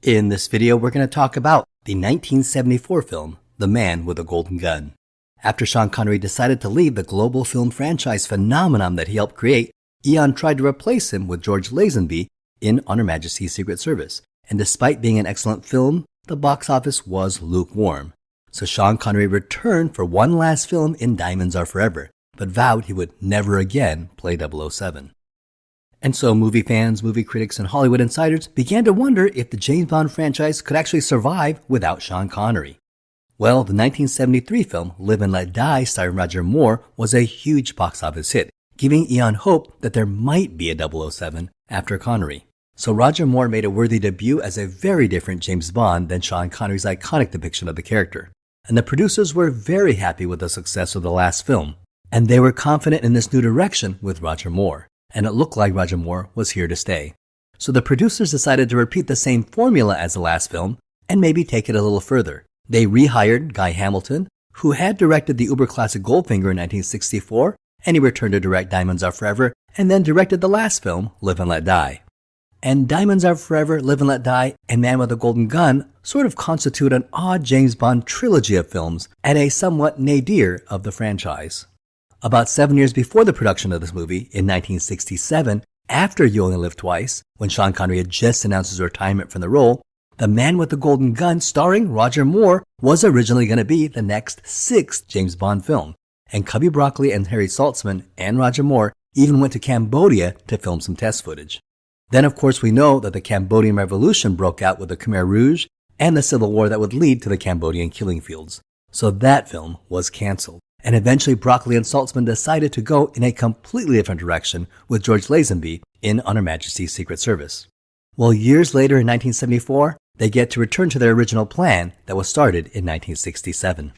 In this video, we're going to talk about the 1974 film, The Man with a Golden Gun. After Sean Connery decided to leave the global film franchise phenomenon that he helped create, Eon tried to replace him with George Lazenby in On Her Majesty's Secret Service. And despite being an excellent film, the box office was lukewarm. So Sean Connery returned for one last film in Diamonds Are Forever, but vowed he would never again play 007. And so movie fans, movie critics, and Hollywood insiders began to wonder if the James Bond franchise could actually survive without Sean Connery. Well, the 1973 film Live and Let Die starring Roger Moore was a huge box office hit, giving Eon hope that there might be a 007 after Connery. So Roger Moore made a worthy debut as a very different James Bond than Sean Connery's iconic depiction of the character. And the producers were very happy with the success of the last film, and they were confident in this new direction with Roger Moore. And it looked like Roger Moore was here to stay. So the producers decided to repeat the same formula as the last film and maybe take it a little further. They rehired Guy Hamilton, who had directed the uber-classic Goldfinger in 1964, and he returned to direct Diamonds Are Forever, and then directed the last film, Live and Let Die. And Diamonds Are Forever, Live and Let Die, and Man with a Golden Gun sort of constitute an odd James Bond trilogy of films and a somewhat nadir of the franchise. About 7 years before the production of this movie, in 1967, after You Only Live Twice, when Sean Connery had just announced his retirement from the role, The Man with the Golden Gun starring Roger Moore was originally going to be the next sixth James Bond film. And Cubby Broccoli and Harry Saltzman and Roger Moore even went to Cambodia to film some test footage. Then, of course, we know that the Cambodian Revolution broke out with the Khmer Rouge and the civil war that would lead to the Cambodian killing fields. So that film was canceled. And eventually Broccoli and Saltzman decided to go in a completely different direction with George Lazenby in On Her Majesty's Secret Service. Well, years later in 1974, they get to return to their original plan that was started in 1967.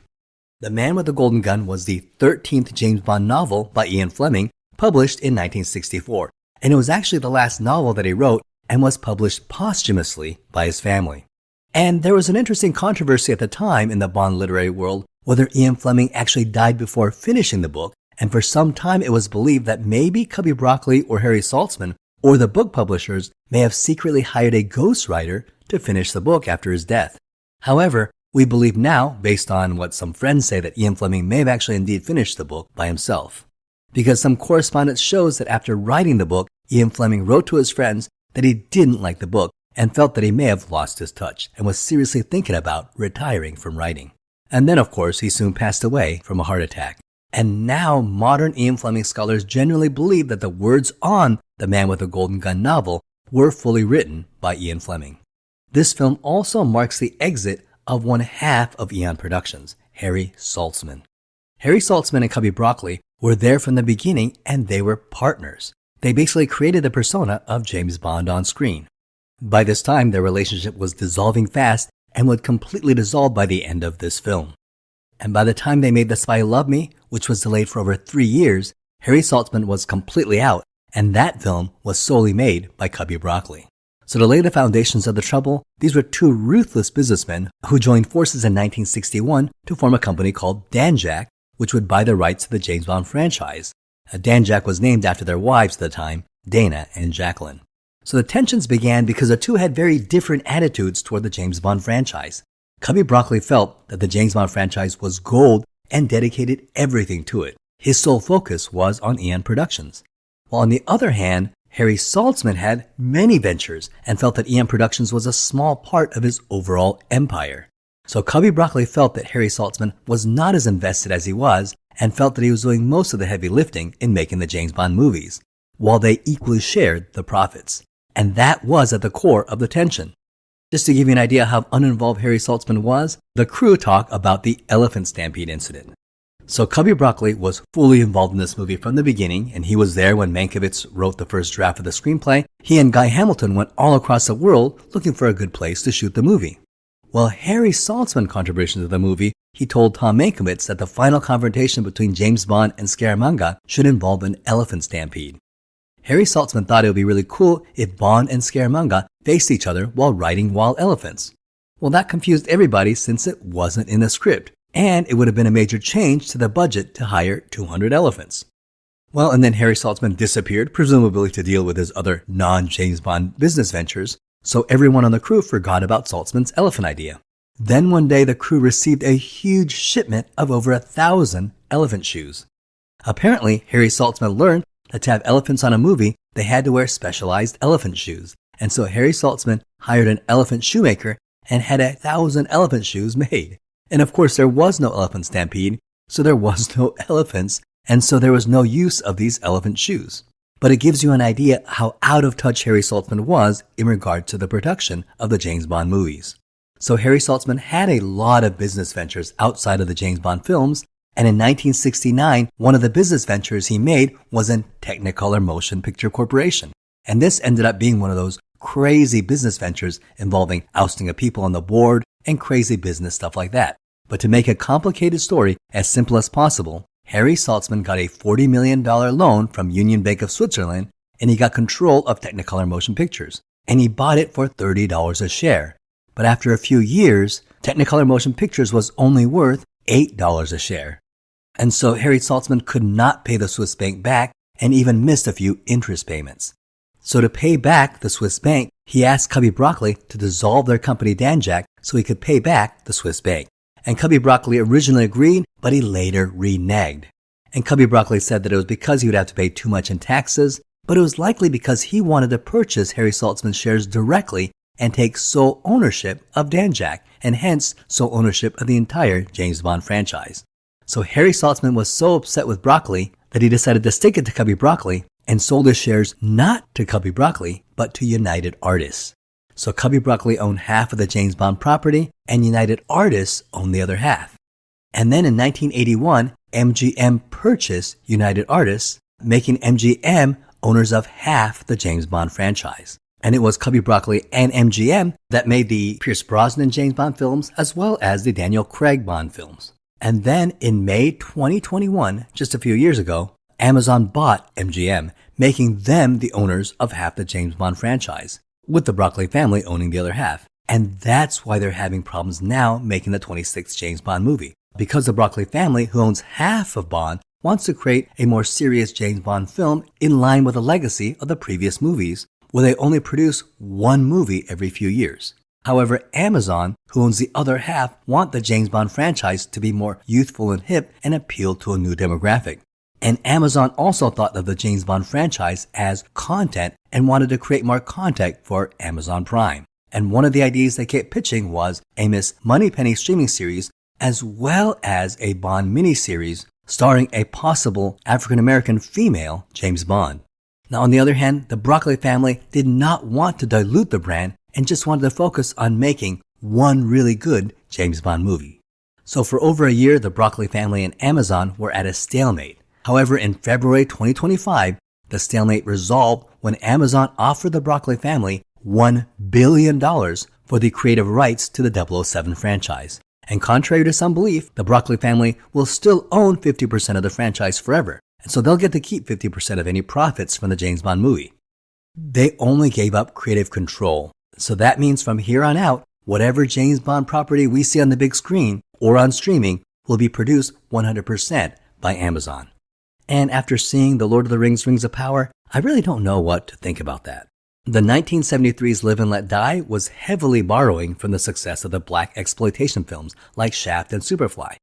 The Man with the Golden Gun was the 13th James Bond novel by Ian Fleming, published in 1964, and it was actually the last novel that he wrote and was published posthumously by his family. And there was an interesting controversy at the time in the Bond literary world whether Ian Fleming actually died before finishing the book, and for some time it was believed that maybe Cubby Broccoli or Harry Saltzman or the book publishers may have secretly hired a ghostwriter to finish the book after his death. However, we believe now, based on what some friends say, that Ian Fleming may have actually indeed finished the book by himself. Because some correspondence shows that after writing the book, Ian Fleming wrote to his friends that he didn't like the book and felt that he may have lost his touch and was seriously thinking about retiring from writing. And then, of course, he soon passed away from a heart attack. And now modern Ian Fleming scholars generally believe that the words on The Man with a Golden Gun novel were fully written by Ian Fleming. This film also marks the exit of one half of Eon Productions, Harry Saltzman. Harry Saltzman and Cubby Broccoli were there from the beginning, and they were partners. They basically created the persona of James Bond on screen. By this time, their relationship was dissolving fast and would completely dissolve by the end of this film. And by the time they made The Spy Who Loved Me, which was delayed for over 3 years, Harry Saltzman was completely out, and that film was solely made by Cubby Broccoli. So to lay the foundations of the trouble, these were two ruthless businessmen who joined forces in 1961 to form a company called Danjaq, which would buy the rights to the James Bond franchise. Danjaq was named after their wives at the time, Dana and Jacqueline. So the tensions began because the two had very different attitudes toward the James Bond franchise. Cubby Broccoli felt that the James Bond franchise was gold and dedicated everything to it. His sole focus was on Eon Productions. While on the other hand, Harry Saltzman had many ventures and felt that Eon Productions was a small part of his overall empire. So Cubby Broccoli felt that Harry Saltzman was not as invested as he was and felt that he was doing most of the heavy lifting in making the James Bond movies, while they equally shared the profits. And that was at the core of the tension. Just to give you an idea how uninvolved Harry Saltzman was, the crew talk about the elephant stampede incident. So Cubby Broccoli was fully involved in this movie from the beginning, and he was there when Mankiewicz wrote the first draft of the screenplay. He and Guy Hamilton went all across the world looking for a good place to shoot the movie. Well, Harry Saltzman's contribution to the movie, he told Tom Mankiewicz that the final confrontation between James Bond and Scaramanga should involve an elephant stampede. Harry Saltzman thought it would be really cool if Bond and Scaramanga faced each other while riding wild elephants. Well, that confused everybody since it wasn't in the script, and it would have been a major change to the budget to hire 200 elephants. Well, and then Harry Saltzman disappeared, presumably to deal with his other non-James Bond business ventures, so everyone on the crew forgot about Saltzman's elephant idea. Then one day the crew received a huge shipment of over 1,000 elephant shoes. Apparently, Harry Saltzman learned that to have elephants on a movie, they had to wear specialized elephant shoes. And so Harry Saltzman hired an elephant shoemaker and had 1,000 elephant shoes made. And of course, there was no elephant stampede, so there was no elephants, and so there was no use of these elephant shoes. But it gives you an idea how out of touch Harry Saltzman was in regard to the production of the James Bond movies. So Harry Saltzman had a lot of business ventures outside of the James Bond films, and in 1969, one of the business ventures he made was in Technicolor Motion Picture Corporation. And this ended up being one of those crazy business ventures involving ousting of people on the board and crazy business stuff like that. But to make a complicated story as simple as possible, Harry Saltzman got a $40 million loan from Union Bank of Switzerland, and he got control of Technicolor Motion Pictures. And he bought it for $30 a share. But after a few years, Technicolor Motion Pictures was only worth $8 a share. And so Harry Saltzman could not pay the Swiss bank back and even missed a few interest payments. So to pay back the Swiss bank, he asked Cubby Broccoli to dissolve their company Danjaq so he could pay back the Swiss bank. And Cubby Broccoli originally agreed, but he later reneged. And Cubby Broccoli said that it was because he would have to pay too much in taxes, but it was likely because he wanted to purchase Harry Saltzman's shares directly and take sole ownership of Danjaq, and hence sole ownership of the entire James Bond franchise. So Harry Saltzman was so upset with Broccoli that he decided to stick it to Cubby Broccoli and sold his shares not to Cubby Broccoli, but to United Artists. So Cubby Broccoli owned half of the James Bond property, and United Artists owned the other half. And then in 1981, MGM purchased United Artists, making MGM owners of half the James Bond franchise. And it was Cubby Broccoli and MGM that made the Pierce Brosnan James Bond films as well as the Daniel Craig Bond films. And then in May 2021, just a few years ago, Amazon bought MGM, making them the owners of half the James Bond franchise, with the Broccoli family owning the other half. And that's why they're having problems now making the 26th James Bond movie. Because the Broccoli family, who owns half of Bond, wants to create a more serious James Bond film in line with the legacy of the previous movies, where they only produce one movie every few years. However, Amazon, who owns the other half, want the James Bond franchise to be more youthful and hip and appeal to a new demographic. And Amazon also thought of the James Bond franchise as content and wanted to create more content for Amazon Prime. And one of the ideas they kept pitching was a Miss Moneypenny streaming series as well as a Bond miniseries starring a possible African-American female James Bond. Now, on the other hand, the Broccoli family did not want to dilute the brand and just wanted to focus on making one really good James Bond movie. So for over a year, the Broccoli family and Amazon were at a stalemate. However, in February 2025, the stalemate resolved when Amazon offered the Broccoli family $1 billion for the creative rights to the 007 franchise. And contrary to some belief, the Broccoli family will still own 50% of the franchise forever. And so they'll get to keep 50% of any profits from the James Bond movie. They only gave up creative control. So that means from here on out, whatever James Bond property we see on the big screen or on streaming will be produced 100% by Amazon. And after seeing The Lord of the Rings Rings of Power, I really don't know what to think about that. The 1973's Live and Let Die was heavily borrowing from the success of the black exploitation films like Shaft and Superfly.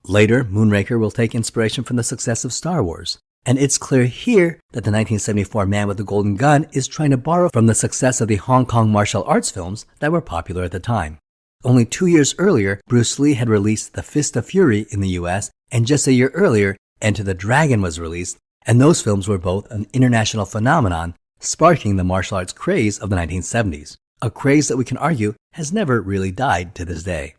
Later, Moonraker will take inspiration from the success of Star Wars. And it's clear here that the 1974 Man with the Golden Gun is trying to borrow from the success of the Hong Kong martial arts films that were popular at the time. Only 2 years earlier, Bruce Lee had released The Fist of Fury in the US, and just a year earlier, Enter the Dragon was released, and those films were both an international phenomenon, sparking the martial arts craze of the 1970s, a craze that we can argue has never really died to this day.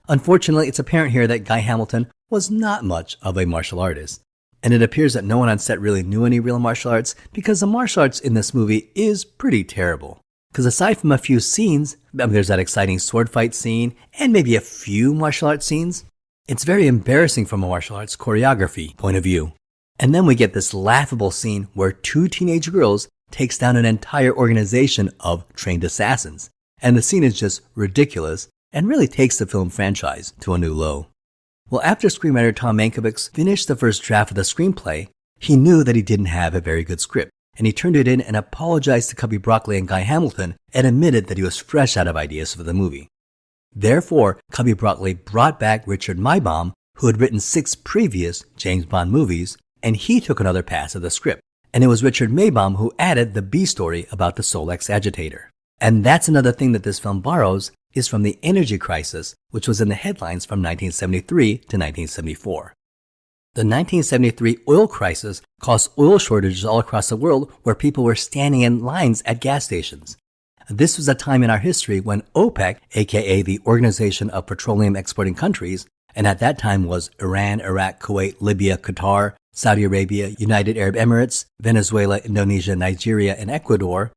Unfortunately, it's apparent here that Guy Hamilton was not much of a martial artist. And it appears that no one on set really knew any real martial arts because the martial arts in this movie is pretty terrible. Because aside from a few scenes, there's that exciting sword fight scene and maybe a few martial arts scenes, it's very embarrassing from a martial arts choreography point of view. And then we get this laughable scene where two teenage girls takes down an entire organization of trained assassins. And the scene is just ridiculous and really takes the film franchise to a new low. Well, after screenwriter Tom Mankiewicz finished the first draft of the screenplay, he knew that he didn't have a very good script, and he turned it in and apologized to Cubby Broccoli and Guy Hamilton and admitted that he was fresh out of ideas for the movie. Therefore, Cubby Broccoli brought back Richard Maibaum, who had written 6 previous James Bond movies, and he took another pass at the script. And it was Richard Maibaum who added the B story about the Solex Agitator. And that's another thing that this film borrows is from the energy crisis, which was in the headlines from 1973 to 1974. The 1973 oil crisis caused oil shortages all across the world where people were standing in lines at gas stations. This was a time in our history when OPEC, aka the Organization of Petroleum Exporting Countries, and at that time was Iran, Iraq, Kuwait, Libya, Qatar, Saudi Arabia, United Arab Emirates, Venezuela, Indonesia, Nigeria, and Ecuador,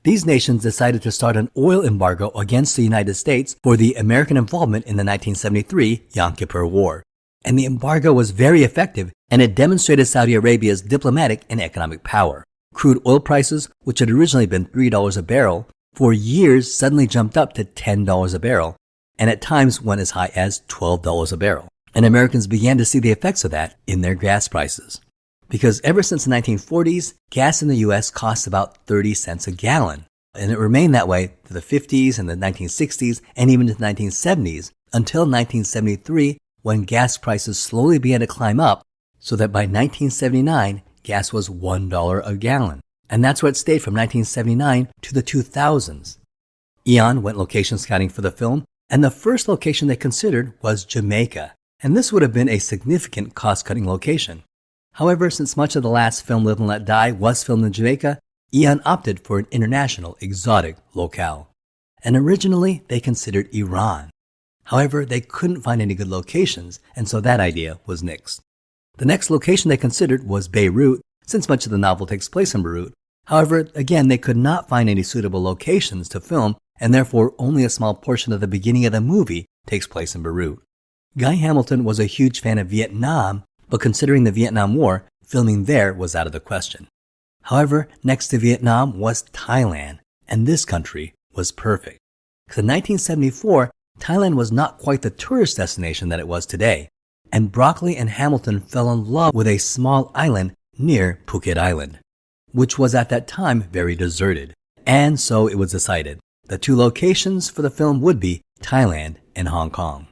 these nations decided to start an oil embargo against the United States for the American involvement in the 1973 Yom Kippur War. And the embargo was very effective, and it demonstrated Saudi Arabia's diplomatic and economic power. Crude oil prices, which had originally been $3 a barrel, for years suddenly jumped up to $10 a barrel, and at times went as high as $12 a barrel. And Americans began to see the effects of that in their gas prices. Because ever since the 1940s, gas in the US cost about 30 cents a gallon. And it remained that way to the 50s and the 1960s and even to the 1970s until 1973 when gas prices slowly began to climb up so that by 1979, gas was $1 a gallon. And that's where it stayed from 1979 to the 2000s. Eon went location scouting for the film, and the first location they considered was Jamaica. And this would have been a significant cost-cutting location. However, since much of the last film, Live and Let Die, was filmed in Jamaica, Eon opted for an international, exotic locale. And originally, they considered Iran. However, they couldn't find any good locations, and so that idea was nixed. The next location they considered was Beirut, since much of the novel takes place in Beirut. However, again, they could not find any suitable locations to film, and therefore only a small portion of the beginning of the movie takes place in Beirut. Guy Hamilton was a huge fan of Vietnam, but considering the Vietnam War, filming there was out of the question. However, next to Vietnam was Thailand, and this country was perfect. Because in 1974, Thailand was not quite the tourist destination that it was today, and Broccoli and Hamilton fell in love with a small island near Phuket Island, which was at that time very deserted. And so it was decided. The 2 locations for the film would be Thailand and Hong Kong.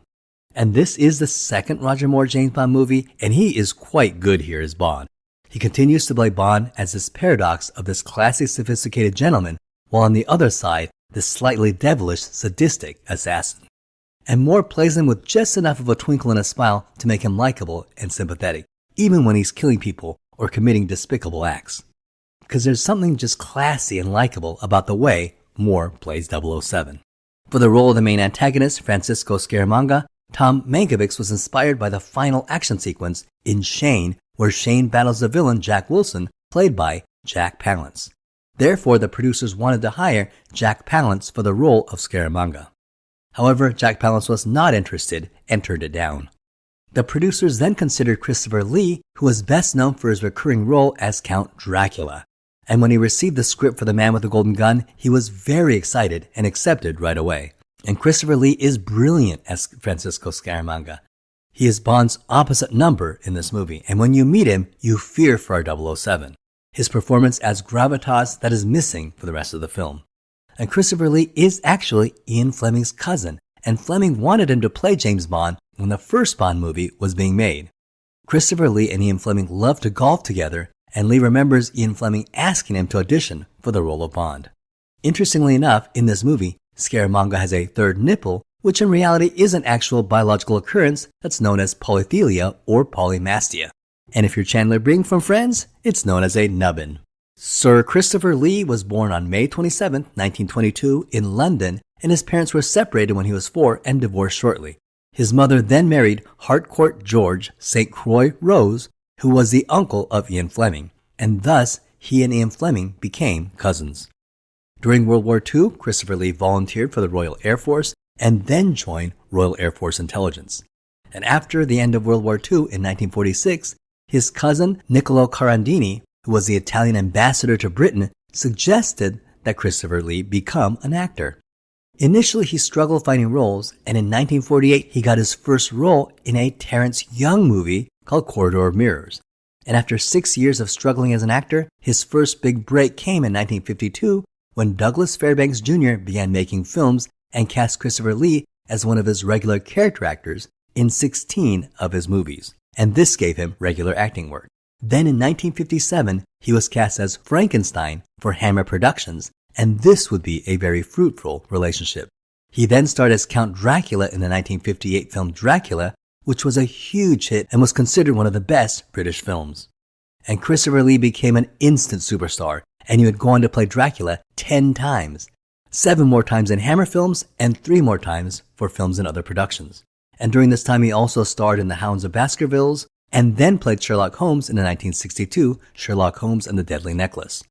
And this is the second Roger Moore James Bond movie, and he is quite good here as Bond. He continues to play Bond as this paradox of this classy, sophisticated gentleman, while on the other side, this slightly devilish, sadistic assassin. And Moore plays him with just enough of a twinkle and a smile to make him likable and sympathetic, even when he's killing people or committing despicable acts. Because there's something just classy and likable about the way Moore plays 007. For the role of the main antagonist, Francisco Scaramanga, Tom Mankiewicz was inspired by the final action sequence in Shane, where Shane battles the villain Jack Wilson, played by Jack Palance. Therefore, the producers wanted to hire Jack Palance for the role of Scaramanga. However, Jack Palance was not interested and turned it down. The producers then considered Christopher Lee, who was best known for his recurring role as Count Dracula. And when he received the script for The Man with the Golden Gun, he was very excited and accepted right away. And Christopher Lee is brilliant as Francisco Scaramanga. He is Bond's opposite number in this movie, and when you meet him, you fear for our 007. His performance adds gravitas that is missing for the rest of the film. And Christopher Lee is actually Ian Fleming's cousin, and Fleming wanted him to play James Bond when the first Bond movie was being made. Christopher Lee and Ian Fleming loved to golf together, and Lee remembers Ian Fleming asking him to audition for the role of Bond. Interestingly enough, in this movie, Scaramanga has a third nipple, which in reality is an actual biological occurrence that's known as polythelia or polymastia. And if you're Chandler Bing from Friends, it's known as a nubbin. Sir Christopher Lee was born on May 27, 1922 in London, and his parents were separated when he was 4 and divorced shortly. His mother then married Harcourt George St. Croix Rose, who was the uncle of Ian Fleming, and thus he and Ian Fleming became cousins. During World War II, Christopher Lee volunteered for the Royal Air Force and then joined Royal Air Force Intelligence. And after the end of World War II in 1946, his cousin Niccolo Carandini, who was the Italian ambassador to Britain, suggested that Christopher Lee become an actor. Initially, he struggled finding roles, and in 1948, he got his first role in a Terence Young movie called Corridor of Mirrors. And after 6 years of struggling as an actor, his first big break came in 1952 when Douglas Fairbanks Jr. began making films and cast Christopher Lee as one of his regular character actors in 16 of his movies, and this gave him regular acting work. Then in 1957, he was cast as Frankenstein for Hammer Productions, and this would be a very fruitful relationship. He then starred as Count Dracula in the 1958 film Dracula, which was a huge hit and was considered one of the best British films. And Christopher Lee became an instant superstar, and he would go on to play Dracula 10 times, 7 more times in Hammer films and 3 more times for films and other productions. And during this time, he also starred in The Hounds of Baskervilles and then played Sherlock Holmes in the 1962 Sherlock Holmes and the Deadly Necklace.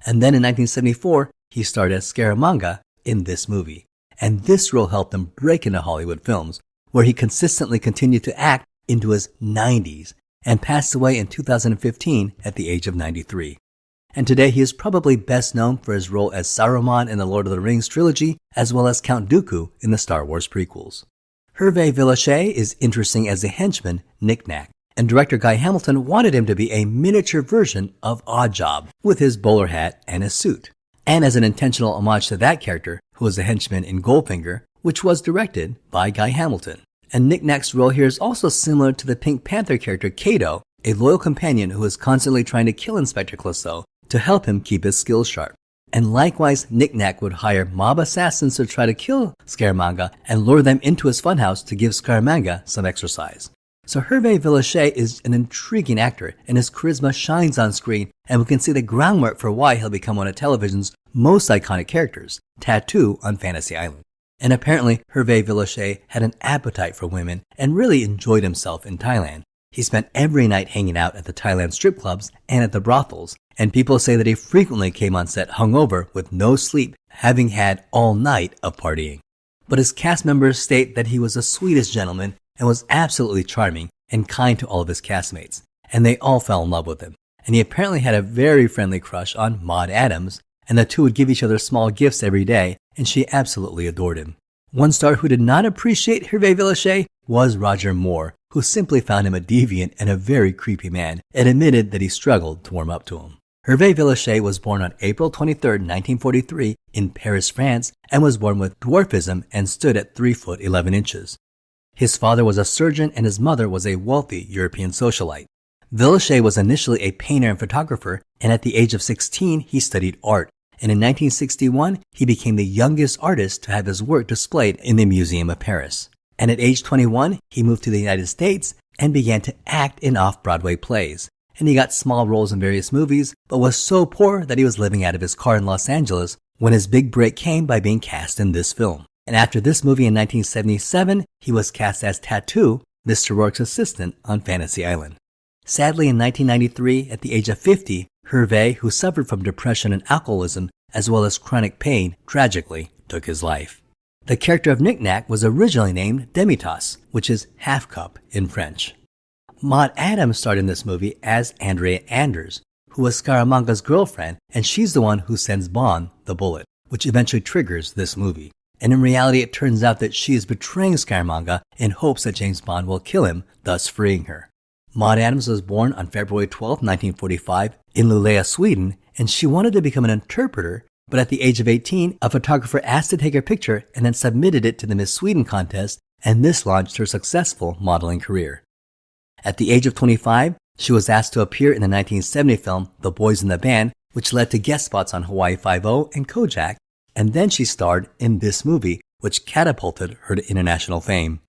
And then in 1974, he starred as Scaramanga in this movie. And this role helped him break into Hollywood films, where he consistently continued to act into his 90s and passed away in 2015 at the age of 93. And today he is probably best known for his role as Saruman in the Lord of the Rings trilogy, as well as Count Dooku in the Star Wars prequels. Hervé Villechaize is interesting as the henchman Nack, and director Guy Hamilton wanted him to be a miniature version of Oddjob with his bowler hat and his suit. And as an intentional homage to that character, who was a henchman in Goldfinger, which was directed by Guy Hamilton. And Nack's role here is also similar to the Pink Panther character Kato, a loyal companion who is constantly trying to kill Inspector Clouseau to help him keep his skills sharp. And likewise, Nack would hire mob assassins to try to kill Scaramanga and lure them into his funhouse to give Scaramanga some exercise. So Hervé Villechaize is an intriguing actor, and his charisma shines on screen, and we can see the groundwork for why he'll become one of television's most iconic characters, Tattoo on Fantasy Island. And apparently, Hervé Villechaize had an appetite for women and really enjoyed himself in Thailand. He spent every night hanging out at the Thailand strip clubs and at the brothels, and people say that he frequently came on set hungover with no sleep, having had all night of partying. But his cast members state that he was the sweetest gentleman and was absolutely charming and kind to all of his castmates, and they all fell in love with him. And he apparently had a very friendly crush on Maud Adams, and the two would give each other small gifts every day, and she absolutely adored him. One star who did not appreciate Hervé Villechaize was Roger Moore, who simply found him a deviant and a very creepy man, and admitted that he struggled to warm up to him. Hervé Villechaize was born on April 23, 1943, in Paris, France, and was born with dwarfism and stood at 3 foot 11 inches. His father was a surgeon and his mother was a wealthy European socialite. Villechaize was initially a painter and photographer, and at the age of 16, he studied art. And in 1961, he became the youngest artist to have his work displayed in the Museum of Paris. And at age 21, he moved to the United States and began to act in off-Broadway plays. And he got small roles in various movies, but was so poor that he was living out of his car in Los Angeles when his big break came by being cast in this film. And after this movie in 1977, he was cast as Tattoo, Mr. Rourke's assistant on Fantasy Island. Sadly, in 1993, at the age of 50, Hervé, who suffered from depression and alcoholism, as well as chronic pain, tragically took his life. The character of Nack was originally named Demi-Tasse, which is half cup in French. Maud Adams starred in this movie as Andrea Anders, who was Scaramanga's girlfriend, and she's the one who sends Bond the bullet, which eventually triggers this movie. And in reality, it turns out that she is betraying Scaramanga in hopes that James Bond will kill him, thus freeing her. Maud Adams was born on February 12, 1945, in Luleå, Sweden, and she wanted to become an interpreter, but at the age of 18, a photographer asked to take her picture and then submitted it to the Miss Sweden contest, and this launched her successful modeling career. At the age of 25, she was asked to appear in the 1970 film The Boys in the Band, which led to guest spots on Hawaii Five-0 and Kojak, and then she starred in this movie, which catapulted her to international fame.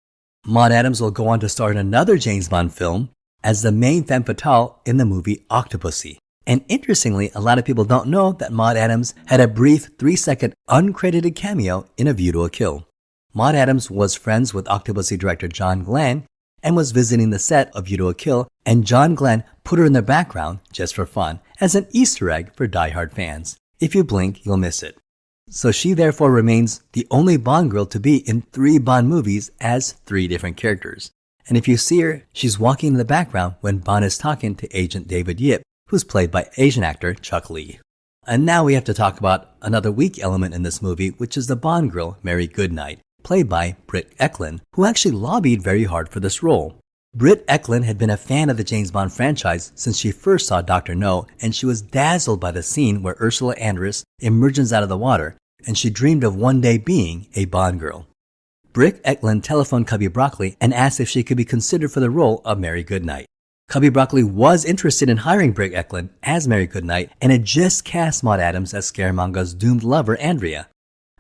Maud Adams will go on to star in another James Bond film as the main femme fatale in the movie Octopussy. And interestingly, a lot of people don't know that Maud Adams had a brief 3-second uncredited cameo in A View to a Kill. Maud Adams was friends with Octopussy director John Glenn and was visiting the set of View to a Kill, and John Glenn put her in the background just for fun as an Easter egg for die-hard fans. If you blink, you'll miss it. So she therefore remains the only Bond girl to be in 3 Bond movies as 3 different characters. And if you see her, she's walking in the background when Bond is talking to Agent David Yip, who's played by Asian actor Chuck Lee. And now we have to talk about another weak element in this movie, which is the Bond girl, Mary Goodnight, played by Britt Ekland, who actually lobbied very hard for this role. Britt Ekland had been a fan of the James Bond franchise since she first saw Dr. No, and she was dazzled by the scene where Ursula Andress emerges out of the water, and she dreamed of one day being a Bond girl. Britt Ekland telephoned Cubby Broccoli and asked if she could be considered for the role of Mary Goodnight. Cubby Broccoli was interested in hiring Britt Ekland as Mary Goodnight and had just cast Maud Adams as Scaramanga's doomed lover, Andrea.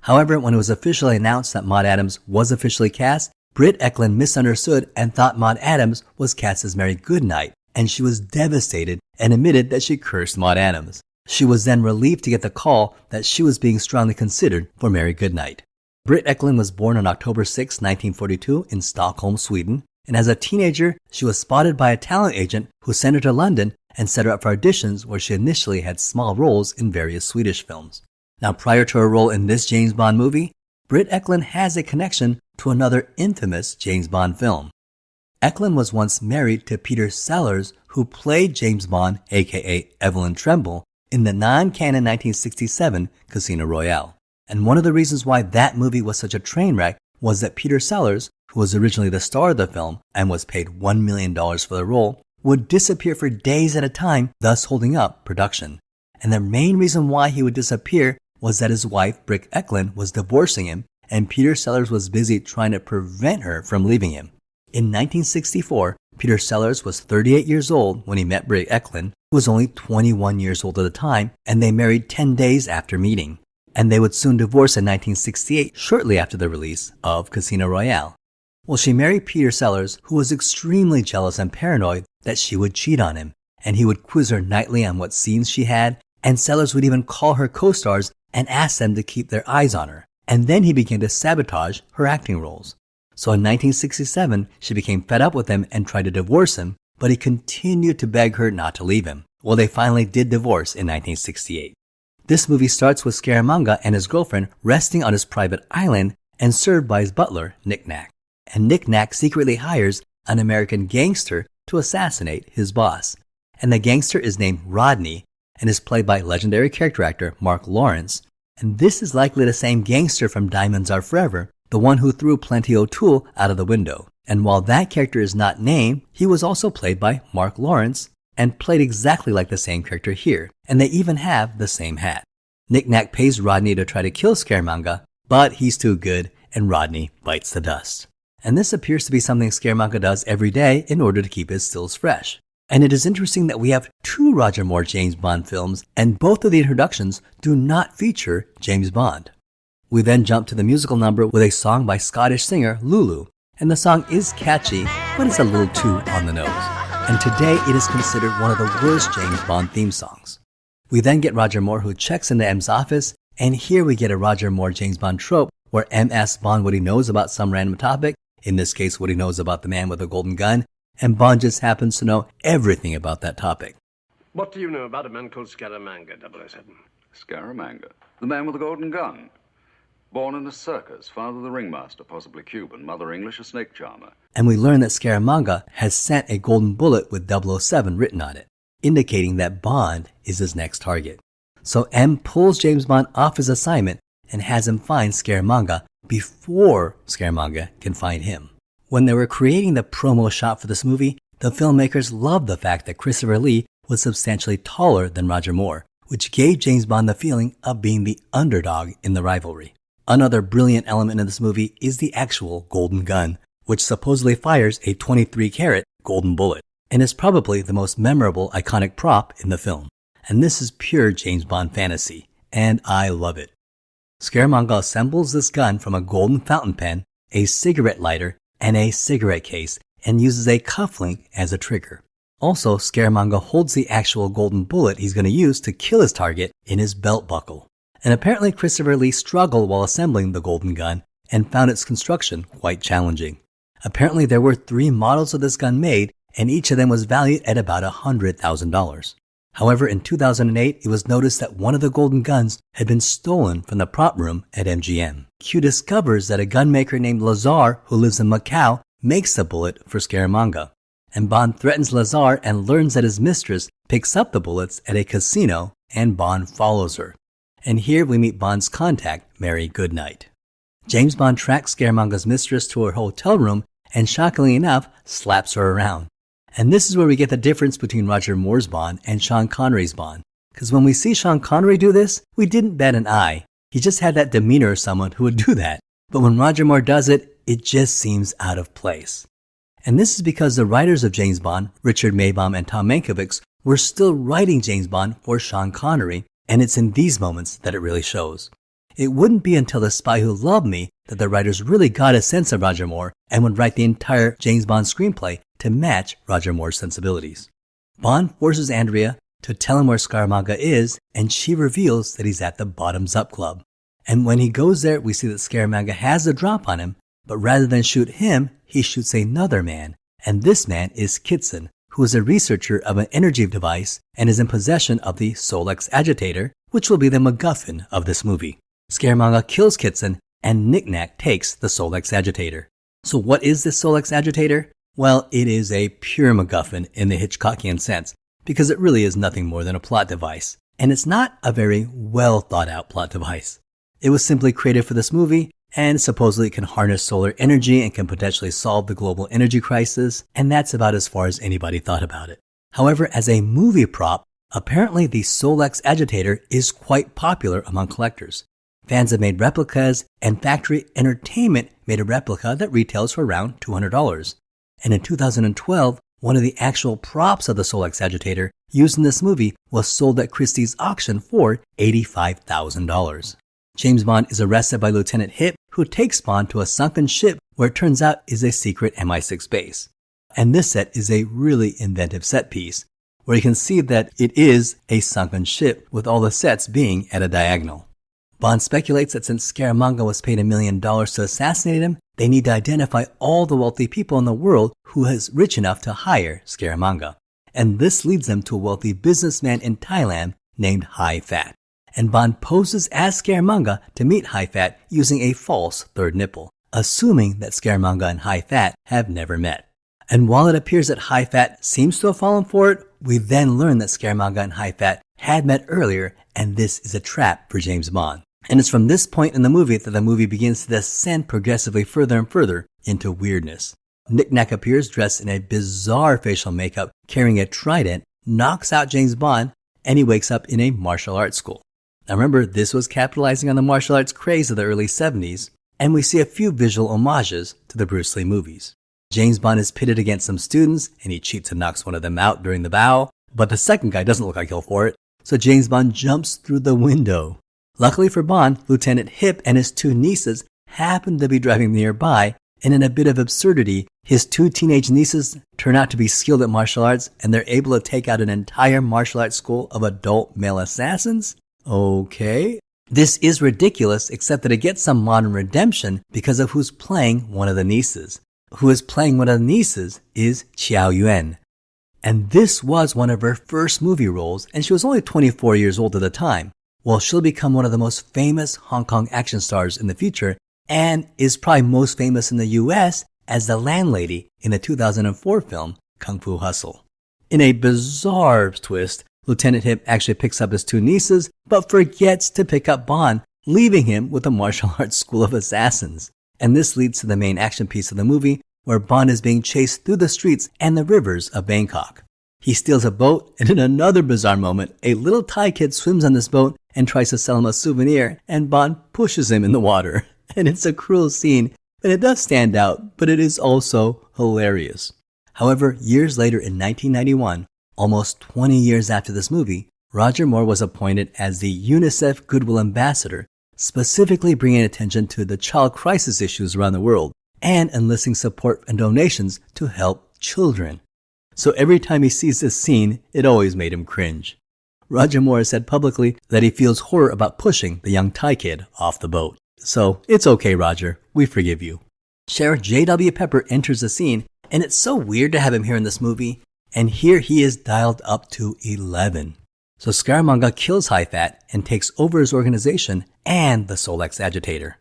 However, when it was officially announced that Maud Adams was officially cast, Britt Ekland misunderstood and thought Maud Adams was cast as Mary Goodnight, and she was devastated and admitted that she cursed Maud Adams. She was then relieved to get the call that she was being strongly considered for Mary Goodnight. Britt Ekland was born on October 6, 1942 in Stockholm, Sweden, and as a teenager, she was spotted by a talent agent who sent her to London and set her up for auditions where she initially had small roles in various Swedish films. Now, prior to her role in this James Bond movie, Britt Ekland has a connection to another infamous James Bond film. Ekland was once married to Peter Sellers, who played James Bond, aka Evelyn Tremble, in the non-canon 1967 Casino Royale. And one of the reasons why that movie was such a train wreck was that Peter Sellers, who was originally the star of the film and was paid $1 million for the role, would disappear for days at a time, thus holding up production. And the main reason why he would disappear was that his wife, Britt Ekland, was divorcing him, and Peter Sellers was busy trying to prevent her from leaving him. In 1964, Peter Sellers was 38 years old when he met Britt Ekland, who was only 21 years old at the time, and they married 10 days after meeting. And they would soon divorce in 1968, shortly after the release of Casino Royale. Well, she married Peter Sellers, who was extremely jealous and paranoid that she would cheat on him, and he would quiz her nightly on what scenes she had, and Sellers would even call her co-stars and ask them to keep their eyes on her. And then he began to sabotage her acting roles. So in 1967, she became fed up with him and tried to divorce him, but he continued to beg her not to leave him. Well, they finally did divorce in 1968. This movie starts with Scaramanga and his girlfriend resting on his private island and served by his butler, Nack. And Nack secretly hires an American gangster to assassinate his boss. And the gangster is named Rodney and is played by legendary character actor Mark Lawrence. And this is likely the same gangster from Diamonds Are Forever, the one who threw Plenty O'Toole out of the window. And while that character is not named, he was also played by Mark Lawrence and played exactly like the same character here. And they even have the same hat. Nack pays Rodney to try to kill Scaramanga, but he's too good and Rodney bites the dust. And this appears to be something Scaramanga does every day in order to keep his stills fresh. And it is interesting that we have two Roger Moore James Bond films, and both of the introductions do not feature James Bond. We then jump to the musical number with a song by Scottish singer Lulu, and the song is catchy, but it's a little too on the nose. And today it is considered one of the worst James Bond theme songs. We then get Roger Moore who checks into M's office, and here we get a Roger Moore James Bond trope where M asks Bond what he knows about some random topic, in this case what he knows about the man with the golden gun, and Bond just happens to know everything about that topic. What do you know about a man called Scaramanga, 007? Scaramanga, the man with the golden gun. Born in a circus, father the ringmaster, possibly Cuban, mother English, a snake charmer. And we learn that Scaramanga has sent a golden bullet with 007 written on it, indicating that Bond is his next target. So M pulls James Bond off his assignment and has him find Scaramanga before Scaramanga can find him. When they were creating the promo shot for this movie, the filmmakers loved the fact that Christopher Lee was substantially taller than Roger Moore, which gave James Bond the feeling of being the underdog in the rivalry. Another brilliant element in this movie is the actual golden gun, which supposedly fires a 23-karat golden bullet, and is probably the most memorable iconic prop in the film. And this is pure James Bond fantasy, and I love it. Scaramanga assembles this gun from a golden fountain pen, a cigarette lighter, and a cigarette case, and uses a cufflink as a trigger. Also, Scaramanga holds the actual golden bullet he's going to use to kill his target in his belt buckle. And apparently Christopher Lee struggled while assembling the golden gun and found its construction quite challenging. Apparently there were 3 models of this gun made, and each of them was valued at about $100,000. However, in 2008, it was noticed that one of the golden guns had been stolen from the prop room at MGM. Q discovers that a gunmaker named Lazar, who lives in Macau, makes the bullet for Scaramanga. And Bond threatens Lazar and learns that his mistress picks up the bullets at a casino, and Bond follows her. And here we meet Bond's contact, Mary Goodnight. James Bond tracks Scaramanga's mistress to her hotel room and shockingly enough, slaps her around. And this is where we get the difference between Roger Moore's Bond and Sean Connery's Bond. Because when we see Sean Connery do this, we didn't bat an eye. He just had that demeanor of someone who would do that. But when Roger Moore does it, it just seems out of place. And this is because the writers of James Bond, Richard Maibaum and Tom Mankiewicz, were still writing James Bond for Sean Connery, and it's in these moments that it really shows. It wouldn't be until The Spy Who Loved Me that the writers really got a sense of Roger Moore and would write the entire James Bond screenplay to match Roger Moore's sensibilities. Bond forces Andrea to tell him where Scaramanga is, and she reveals that he's at the Bottoms Up Club. And when he goes there, we see that Scaramanga has a drop on him, but rather than shoot him, he shoots another man. And this man is Kitson, who is a researcher of an energy device and is in possession of the Solex Agitator, which will be the MacGuffin of this movie. Scaramanga kills Kitson, and Nack takes the Solex Agitator. So what is this Solex Agitator? Well, it is a pure MacGuffin in the Hitchcockian sense, because it really is nothing more than a plot device. And it's not a very well thought out plot device. It was simply created for this movie, and supposedly it can harness solar energy and can potentially solve the global energy crisis, and that's about as far as anybody thought about it. However, as a movie prop, apparently the Solex Agitator is quite popular among collectors. Fans have made replicas, and Factory Entertainment made a replica that retails for around $200. And in 2012, one of the actual props of the Solex Agitator used in this movie was sold at Christie's auction for $85,000. James Bond is arrested by Lieutenant Hip, who takes Bond to a sunken ship where it turns out is a secret MI6 base. And this set is a really inventive set piece, where you can see that it is a sunken ship with all the sets being at a diagonal. Bond speculates that since Scaramanga was paid $1 million to assassinate him, they need to identify all the wealthy people in the world who is rich enough to hire Scaramanga. And this leads them to a wealthy businessman in Thailand named Hai Fat. And Bond poses as Scaramanga to meet Hai Fat using a false third nipple, assuming that Scaramanga and Hai Fat have never met. And while it appears that Hai Fat seems to have fallen for it, we then learn that Scaramanga and Hai Fat had met earlier, and this is a trap for James Bond. And it's from this point in the movie that the movie begins to descend progressively further and further into weirdness. Nack appears dressed in a bizarre facial makeup, carrying a trident, knocks out James Bond, and he wakes up in a martial arts school. Now remember, this was capitalizing on the martial arts craze of the early 70s, and we see a few visual homages to the Bruce Lee movies. James Bond is pitted against some students, and he cheats and knocks one of them out during the bow, but the second guy doesn't look like he'll for it, so James Bond jumps through the window. Luckily for Bond, Lieutenant Hip and his two nieces happen to be driving nearby, and in a bit of absurdity, his two teenage nieces turn out to be skilled at martial arts, and they're able to take out an entire martial arts school of adult male assassins? Okay. This is ridiculous, except that it gets some modern redemption because of who's playing one of the nieces. Who is playing one of the nieces is Qiao Yuan. And this was one of her first movie roles, and she was only 24 years old at the time. Well, she'll become one of the most famous Hong Kong action stars in the future, and is probably most famous in the US as the landlady in the 2004 film Kung Fu Hustle. In a bizarre twist, Lieutenant Hip actually picks up his two nieces, but forgets to pick up Bond, leaving him with a martial arts school of assassins. And this leads to the main action piece of the movie, where Bond is being chased through the streets and the rivers of Bangkok. He steals a boat, and in another bizarre moment, a little Thai kid swims on this boat and tries to sell him a souvenir, and Bond pushes him in the water. And it's a cruel scene, and it does stand out, but it is also hilarious. However, years later in 1991, almost 20 years after this movie, Roger Moore was appointed as the UNICEF Goodwill Ambassador, specifically bringing attention to the child crisis issues around the world and enlisting support and donations to help children. So every time he sees this scene, it always made him cringe. Roger Moore said publicly that he feels horror about pushing the young Thai kid off the boat. So it's okay, Roger. We forgive you. Sheriff J.W. Pepper enters the scene, and it's so weird to have him here in this movie. And here he is dialed up to 11. So Scaramanga kills Hai Fat and takes over his organization and the Solex Agitator.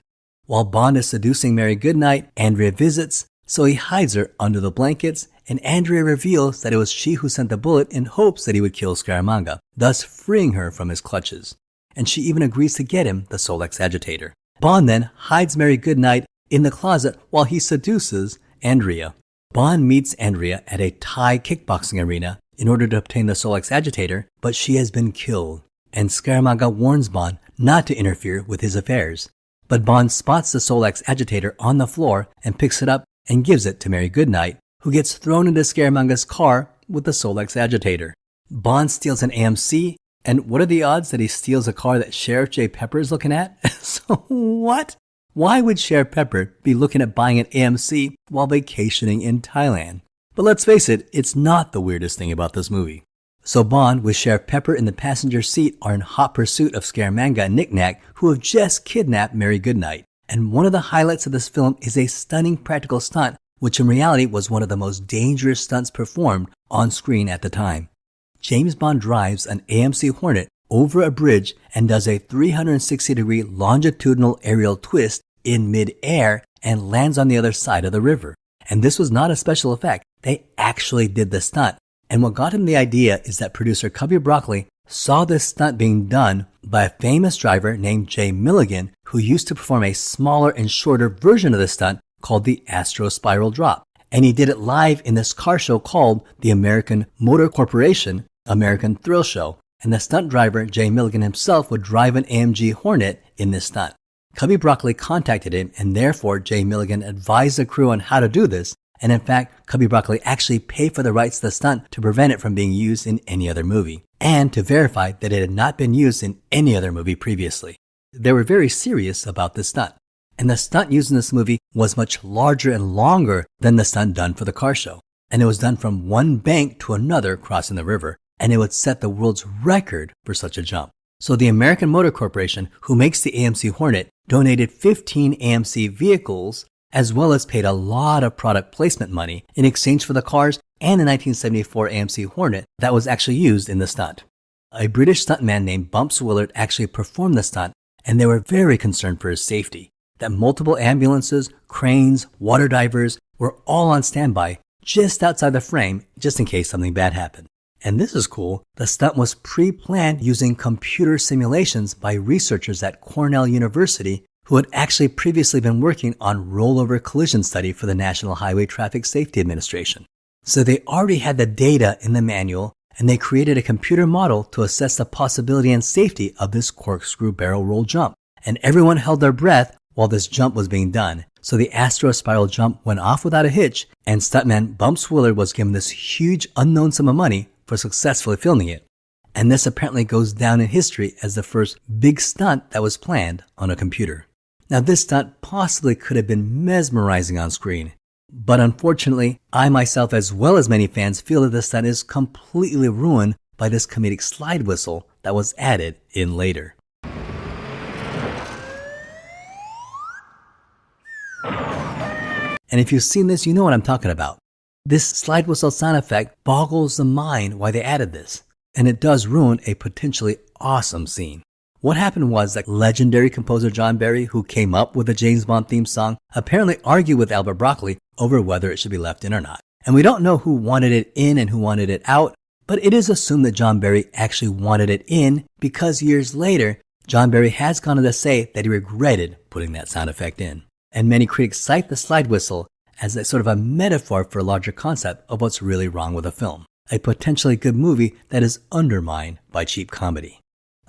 While Bond is seducing Mary Goodnight, Andrea visits, so he hides her under the blankets, and Andrea reveals that it was she who sent the bullet in hopes that he would kill Scaramanga, thus freeing her from his clutches. And she even agrees to get him the Solex Agitator. Bond then hides Mary Goodnight in the closet while he seduces Andrea. Bond meets Andrea at a Thai kickboxing arena in order to obtain the Solex Agitator, but she has been killed, and Scaramanga warns Bond not to interfere with his affairs. But Bond spots the Solex Agitator on the floor and picks it up and gives it to Mary Goodnight, who gets thrown into Scaramanga's car with the Solex Agitator. Bond steals an AMC, and what are the odds that he steals a car that Sheriff J. Pepper is looking at? So what? Why would Sheriff Pepper be looking at buying an AMC while vacationing in Thailand? But let's face it, it's not the weirdest thing about this movie. So Bond, with Sheriff Pepper in the passenger seat, are in hot pursuit of Scaramanga and Nack, who have just kidnapped Mary Goodnight. And one of the highlights of this film is a stunning practical stunt, which in reality was one of the most dangerous stunts performed on screen at the time. James Bond drives an AMC Hornet over a bridge and does a 360-degree longitudinal aerial twist in mid-air and lands on the other side of the river. And this was not a special effect. They actually did the stunt. And what got him the idea is that producer Cubby Broccoli saw this stunt being done by a famous driver named Jay Milligan, who used to perform a smaller and shorter version of the stunt called the Astro Spiral Drop. And he did it live in this car show called the American Motor Corporation American Thrill Show. And the stunt driver, Jay Milligan himself, would drive an AMG Hornet in this stunt. Cubby Broccoli contacted him, and therefore Jay Milligan advised the crew on how to do this. And in fact, Cubby Broccoli actually paid for the rights to the stunt to prevent it from being used in any other movie, and to verify that it had not been used in any other movie previously. They were very serious about this stunt. And the stunt used in this movie was much larger and longer than the stunt done for the car show. And it was done from one bank to another crossing the river, and it would set the world's record for such a jump. So the American Motor Corporation, who makes the AMC Hornet, donated 15 AMC vehicles, as well as paid a lot of product placement money in exchange for the cars and the 1974 AMC Hornet that was actually used in the stunt. A British stuntman named Bumps Willard actually performed the stunt, and they were very concerned for his safety, that multiple ambulances, cranes, water divers were all on standby just outside the frame just in case something bad happened. And this is cool, the stunt was pre-planned using computer simulations by researchers at Cornell University who had actually previously been working on rollover collision study for the National Highway Traffic Safety Administration. So they already had the data in the manual, and they created a computer model to assess the possibility and safety of this corkscrew barrel roll jump. And everyone held their breath while this jump was being done. So the Astro Spiral jump went off without a hitch, and stuntman Bumps Willard was given this huge unknown sum of money for successfully filming it. And this apparently goes down in history as the first big stunt that was planned on a computer. Now this stunt possibly could have been mesmerizing on screen, but unfortunately, I myself as well as many fans feel that this stunt is completely ruined by this comedic slide whistle that was added in later. And if you've seen this, you know what I'm talking about. This slide whistle sound effect boggles the mind why they added this, and it does ruin a potentially awesome scene. What happened was that legendary composer John Barry, who came up with the James Bond theme song, apparently argued with Albert Broccoli over whether it should be left in or not. And we don't know who wanted it in and who wanted it out, but it is assumed that John Barry actually wanted it in because years later, John Barry has gone on to say that he regretted putting that sound effect in. And many critics cite the slide whistle as a sort of a metaphor for a larger concept of what's really wrong with a film, a potentially good movie that is undermined by cheap comedy.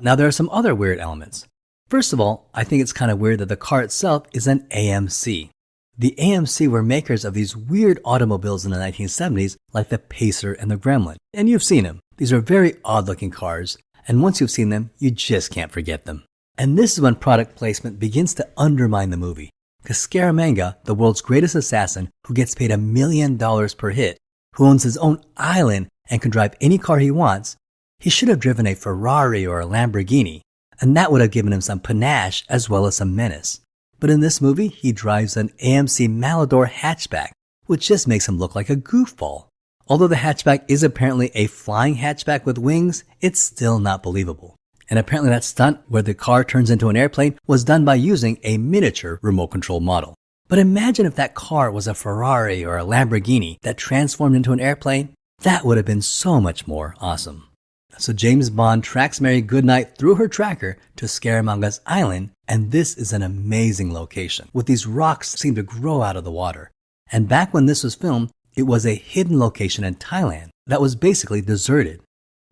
Now there are some other weird elements. First of all, I think it's kind of weird that the car itself is an AMC. The AMC were makers of these weird automobiles in the 1970s like the Pacer and the Gremlin. And you've seen them. These are very odd looking cars, and once you've seen them, you just can't forget them. And this is when product placement begins to undermine the movie. Because Scaramanga, the world's greatest assassin who gets paid $1 million per hit, who owns his own island and can drive any car he wants, he should have driven a Ferrari or a Lamborghini, and that would have given him some panache as well as some menace. But in this movie, he drives an AMC Malador hatchback, which just makes him look like a goofball. Although the hatchback is apparently a flying hatchback with wings, it's still not believable. And apparently that stunt where the car turns into an airplane was done by using a miniature remote control model. But imagine if that car was a Ferrari or a Lamborghini that transformed into an airplane. That would have been so much more awesome. So James Bond tracks Mary Goodnight through her tracker to Scaramanga's island, and this is an amazing location, with these rocks that seem to grow out of the water. And back when this was filmed, it was a hidden location in Thailand that was basically deserted.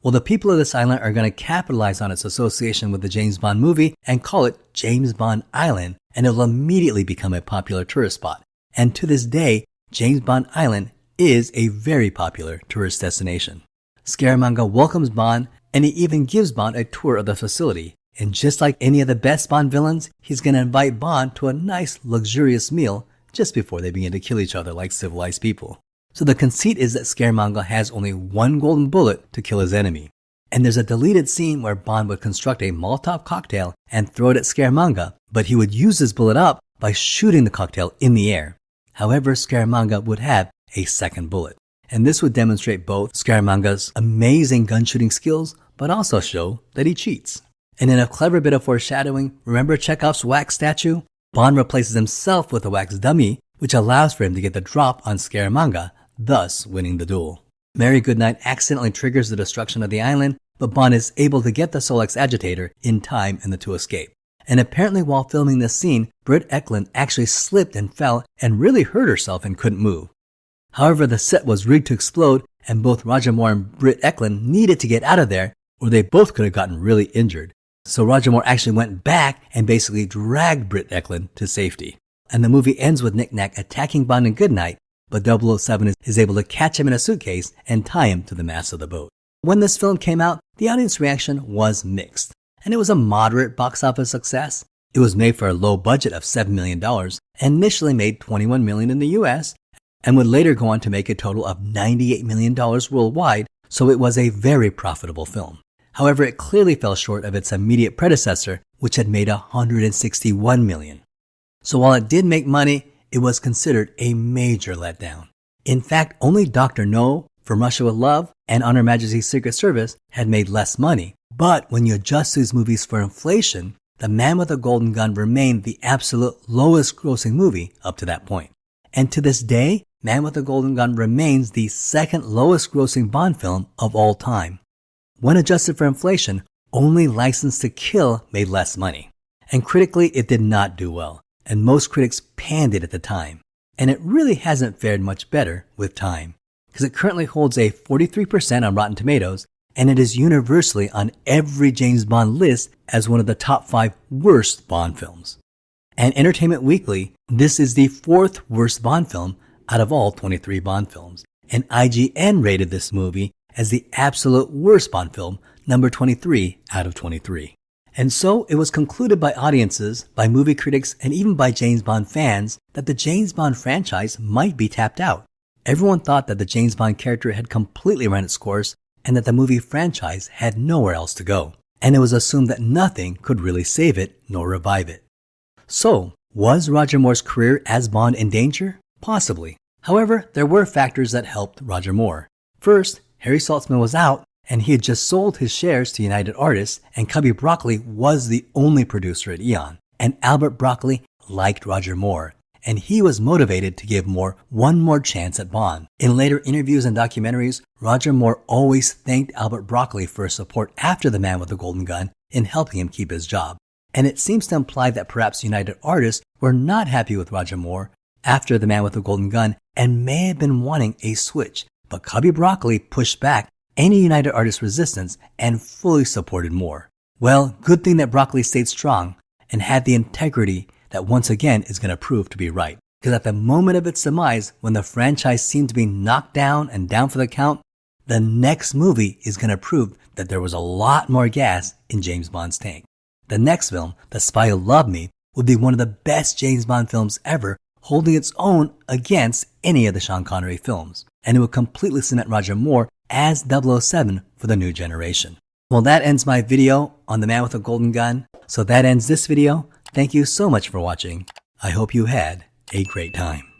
Well, the people of this island are going to capitalize on its association with the James Bond movie and call it James Bond Island, and it will immediately become a popular tourist spot. And to this day, James Bond Island is a very popular tourist destination. Scaramanga welcomes Bond, and he even gives Bond a tour of the facility. And just like any of the best Bond villains, he's going to invite Bond to a nice, luxurious meal just before they begin to kill each other like civilized people. So the conceit is that Scaramanga has only one golden bullet to kill his enemy. And there's a deleted scene where Bond would construct a Molotov cocktail and throw it at Scaramanga, but he would use his bullet up by shooting the cocktail in the air. However, Scaramanga would have a second bullet. And this would demonstrate both Scaramanga's amazing gun shooting skills, but also show that he cheats. And in a clever bit of foreshadowing, remember Chekhov's wax statue? Bond replaces himself with a wax dummy, which allows for him to get the drop on Scaramanga, thus winning the duel. Mary Goodnight accidentally triggers the destruction of the island, but Bond is able to get the Solex Agitator in time and the two escape. And apparently while filming this scene, Britt Ekland actually slipped and fell and really hurt herself and couldn't move. However, the set was rigged to explode, and both Roger Moore and Britt Ekland needed to get out of there, or they both could have gotten really injured. So Roger Moore actually went back and basically dragged Britt Ekland to safety. And the movie ends with Nack attacking Bond and Goodnight, but 007 is able to catch him in a suitcase and tie him to the mast of the boat. When this film came out, the audience reaction was mixed, and it was a moderate box office success. It was made for a low budget of $7 million and initially made $21 million in the US and would later go on to make a total of $98 million worldwide, so it was a very profitable film. However, it clearly fell short of its immediate predecessor, which had made $161 million. So while it did make money, it was considered a major letdown. In fact, only Dr. No, From Russia with Love, and On Her Majesty's Secret Service had made less money. But when you adjust these movies for inflation, The Man with a Golden Gun remained the absolute lowest grossing movie up to that point. And to this day, Man with a Golden Gun remains the second lowest grossing Bond film of all time. When adjusted for inflation, only License to Kill made less money. And critically, it did not do well, and most critics panned it at the time. And it really hasn't fared much better with time, because it currently holds a 43% on Rotten Tomatoes, and it is universally on every James Bond list as one of the top 5 worst Bond films. And Entertainment Weekly, this is the 4th worst Bond film out of all 23 Bond films, and IGN rated this movie as the absolute worst Bond film, number 23 out of 23. And so it was concluded by audiences, by movie critics, and even by James Bond fans that the James Bond franchise might be tapped out. Everyone thought that the James Bond character had completely run its course and that the movie franchise had nowhere else to go. And it was assumed that nothing could really save it nor revive it. So, was Roger Moore's career as Bond in danger? Possibly. However, there were factors that helped Roger Moore. First, Harry Saltzman was out, and he had just sold his shares to United Artists, and Cubby Broccoli was the only producer at Eon. And Albert Broccoli liked Roger Moore, and he was motivated to give Moore one more chance at Bond. In later interviews and documentaries, Roger Moore always thanked Albert Broccoli for his support after The Man with the Golden Gun in helping him keep his job. And it seems to imply that perhaps United Artists were not happy with Roger Moore after The Man with the Golden Gun and may have been wanting a switch. But Cubby Broccoli pushed back any United Artists resistance and fully supported Moore. Well, good thing that Broccoli stayed strong and had the integrity that once again is going to prove to be right. Because at the moment of its demise, when the franchise seemed to be knocked down and down for the count, the next movie is going to prove that there was a lot more gas in James Bond's tank. The next film, The Spy Who Loved Me, would be one of the best James Bond films ever, holding its own against any of the Sean Connery films. And it would completely cement Roger Moore as 007 for the new generation. Well, that ends my video on The Man with a Golden Gun. So that ends this video. Thank you so much for watching. I hope you had a great time.